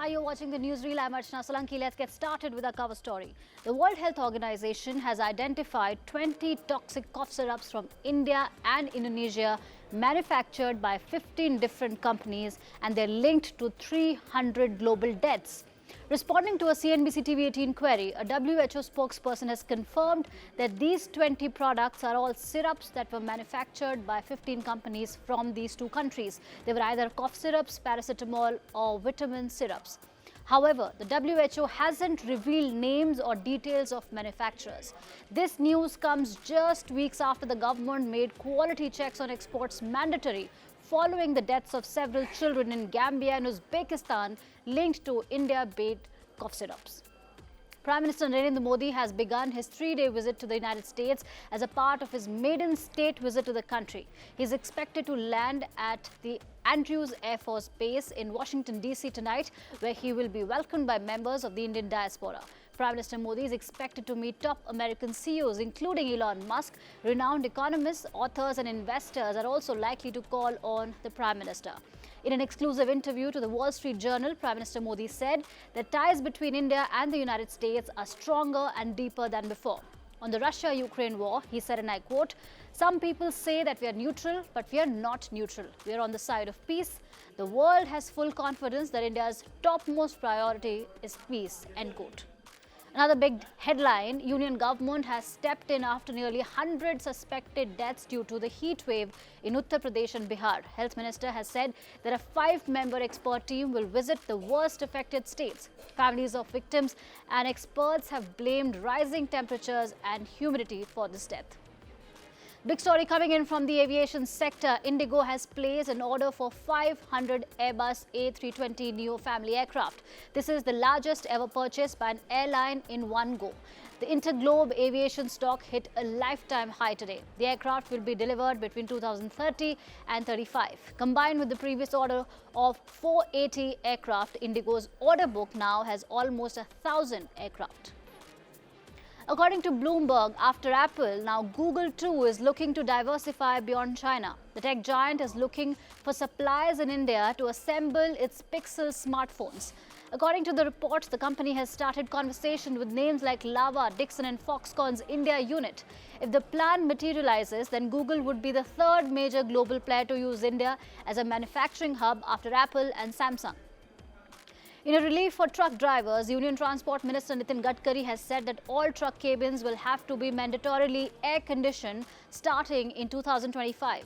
Hi, you're watching the Newsreel. I'm Archana Solanki. Let's get started with our cover story. The World Health Organization has identified 20 toxic cough syrups from India and Indonesia manufactured by 15 different companies, and they're linked to 300 global deaths. Responding to a CNBC-TV18 query, a WHO spokesperson has confirmed that these 20 products are all syrups that were manufactured by 15 companies from these two countries. They were either cough syrups, paracetamol, or vitamin syrups. However, the WHO hasn't revealed names or details of manufacturers. This news comes just weeks after the government made quality checks on exports mandatory following the deaths of several children in Gambia and Uzbekistan linked to India-made cough syrups. Prime Minister Narendra Modi has begun his 3-day visit to the United States as a part of his Maiden State visit to the country. He is expected to land at the Andrews Air Force Base in Washington, D.C. tonight, where he will be welcomed by members of the Indian diaspora. Prime Minister Modi is expected to meet top American CEOs, including Elon Musk. Renowned economists, authors and investors are also likely to call on the Prime Minister. In an exclusive interview to the Wall Street Journal, Prime Minister Modi said that ties between India and the United States are stronger and deeper than before. On the Russia-Ukraine war, he said, and I quote, "Some people say that we are neutral, but we are not neutral. We are on the side of peace. The world has full confidence that India's topmost priority is peace," end quote. Another big headline, Union government has stepped in after nearly 100 suspected deaths due to the heat wave in Uttar Pradesh and Bihar. Health Minister has said that a 5-member expert team will visit the worst affected states. Families of victims and experts have blamed rising temperatures and humidity for this death. Big story coming in from the aviation sector. Indigo has placed an order for 500 Airbus A320 Neo family aircraft. This is the largest ever purchase by an airline in one go. The Interglobe aviation stock hit a lifetime high today. The aircraft will be delivered between 2030 and 35. Combined with the previous order of 480 aircraft, Indigo's order book now has almost 1,000 aircraft. According to Bloomberg, after Apple, now Google too is looking to diversify beyond China. The tech giant is looking for suppliers in India to assemble its Pixel smartphones. According to the reports, the company has started conversation with names like Lava, Dixon and Foxconn's India unit. If the plan materializes, then Google would be the third major global player to use India as a manufacturing hub after Apple and Samsung. In a relief for truck drivers, Union Transport Minister Nitin Gadkari has said that all truck cabins will have to be mandatorily air-conditioned starting in 2025.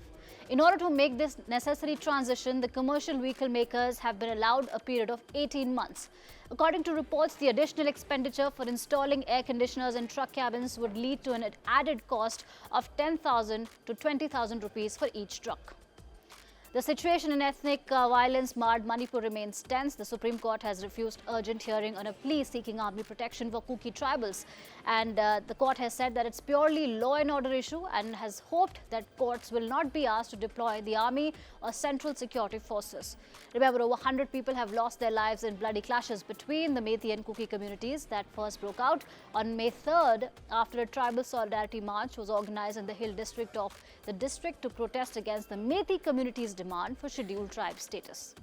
In order to make this necessary transition, the commercial vehicle makers have been allowed a period of 18 months. According to reports, the additional expenditure for installing air conditioners in truck cabins would lead to an added cost of 10,000 to 20,000 rupees for each truck. The situation in ethnic violence-marred Manipur remains tense. The Supreme Court has refused urgent hearing on a plea seeking army protection for Kuki tribals. And the court has said that it's purely law and order issue and has hoped that courts will not be asked to deploy the army or central security forces. Remember, over 100 people have lost their lives in bloody clashes between the Meitei and Kuki communities that first broke out on May 3rd after a tribal solidarity march was organized in the Hill district of the district to protest against the Meitei community's demand for scheduled tribe status.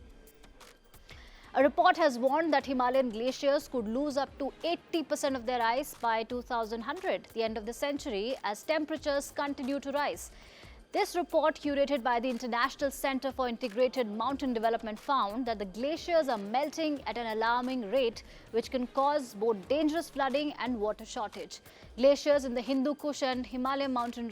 A report has warned that Himalayan glaciers could lose up to 80% of their ice by 2100, the end of the century, as temperatures continue to rise. This report, curated by the International Center for Integrated Mountain Development, found that the glaciers are melting at an alarming rate, which can cause both dangerous flooding and water shortage. Glaciers in the Hindu Kush and Himalayan mountain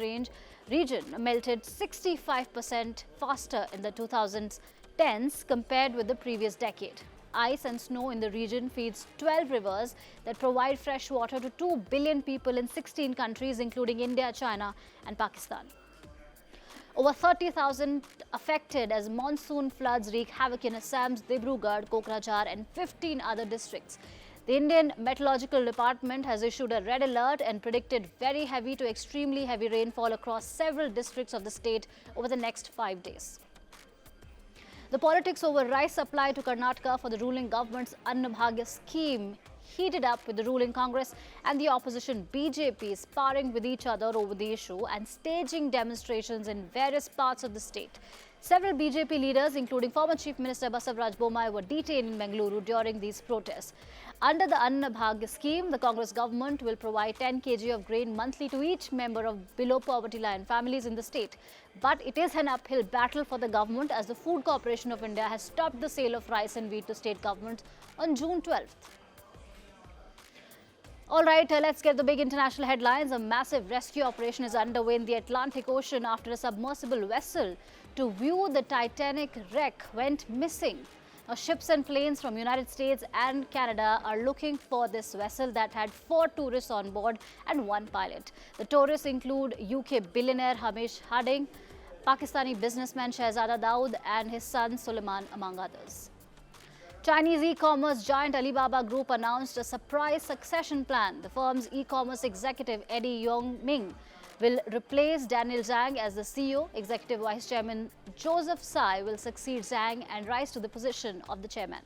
region melted 65% faster in the 2010s compared with the previous decade. Ice and snow in the region feeds 12 rivers that provide fresh water to 2 billion people in 16 countries, including India, China, and Pakistan. Over 30,000 affected as monsoon floods wreak havoc in Assam's Dibrugarh, Kokrajhar, and 15 other districts. The Indian Meteorological Department has issued a red alert and predicted very heavy to extremely heavy rainfall across several districts of the state over the next 5 days. The politics over rice supply to Karnataka for the ruling government's Annabhagya scheme heated up, with the ruling Congress and the opposition BJP sparring with each other over the issue and staging demonstrations in various parts of the state. Several BJP leaders, including former Chief Minister Basavaraj Bommai, were detained in Bengaluru during these protests. Under the Anna Bhagya scheme, the Congress government will provide 10 kg of grain monthly to each member of below poverty line families in the state. But it is an uphill battle for the government as the Food Corporation of India has stopped the sale of rice and wheat to state governments on June 12th. All right, let's get the big international headlines. A massive rescue operation is underway in the Atlantic Ocean after a submersible vessel to view the Titanic wreck went missing. Now, ships and planes from United States and Canada are looking for this vessel that had 4 tourists on board and 1 pilot. The tourists include UK billionaire Hamish Harding, Pakistani businessman Shahzada Daud and his son Suleiman, among others. Chinese e-commerce giant Alibaba Group announced a surprise succession plan. The firm's e-commerce executive Eddie Yongming will replace Daniel Zhang as the CEO. Executive Vice Chairman Joseph Tsai will succeed Zhang and rise to the position of the chairman.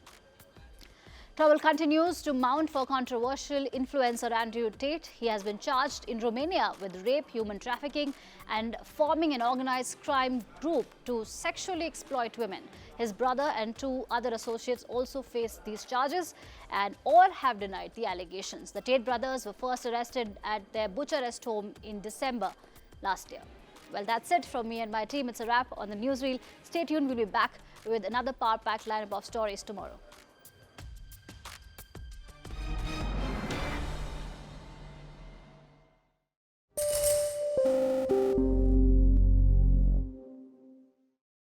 Trouble continues to mount for controversial influencer Andrew Tate. He has been charged in Romania with rape, human trafficking and forming an organized crime group to sexually exploit women. His brother and 2 other associates also face these charges and all have denied the allegations. The Tate brothers were first arrested at their Bucharest home in December last year. Well, that's it from me and my team. It's a wrap on the Newsreel. Stay tuned. We'll be back with another power-packed lineup of stories tomorrow.